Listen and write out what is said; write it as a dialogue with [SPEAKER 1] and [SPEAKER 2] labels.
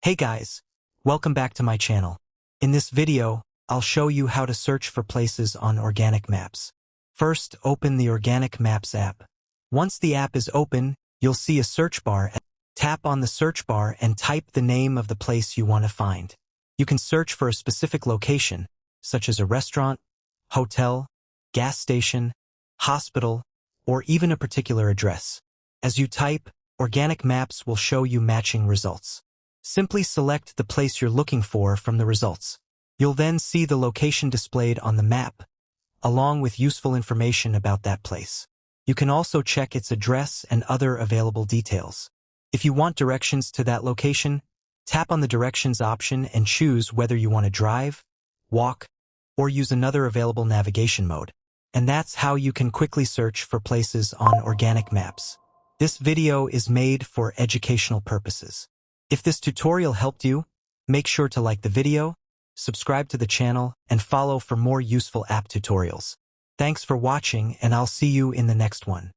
[SPEAKER 1] Hey guys, welcome back to my channel. In this video, I'll show you how to search for places on Organic Maps. First, open the Organic Maps app. Once the app is open, you'll see a search bar. Tap on the search bar and type the name of the place you want to find. You can search for a specific location, such as a restaurant, hotel, gas station, hospital, or even a particular address. As you type, Organic Maps will show you matching results. Simply select the place you're looking for from the results. You'll then see the location displayed on the map, along with useful information about that place. You can also check its address and other available details. If you want directions to that location, tap on the directions option and choose whether you want to drive, walk, or use another available navigation mode. And that's how you can quickly search for places on Organic Maps. This video is made for educational purposes. If this tutorial helped you, make sure to like the video, subscribe to the channel, and follow for more useful app tutorials. Thanks for watching, and I'll see you in the next one.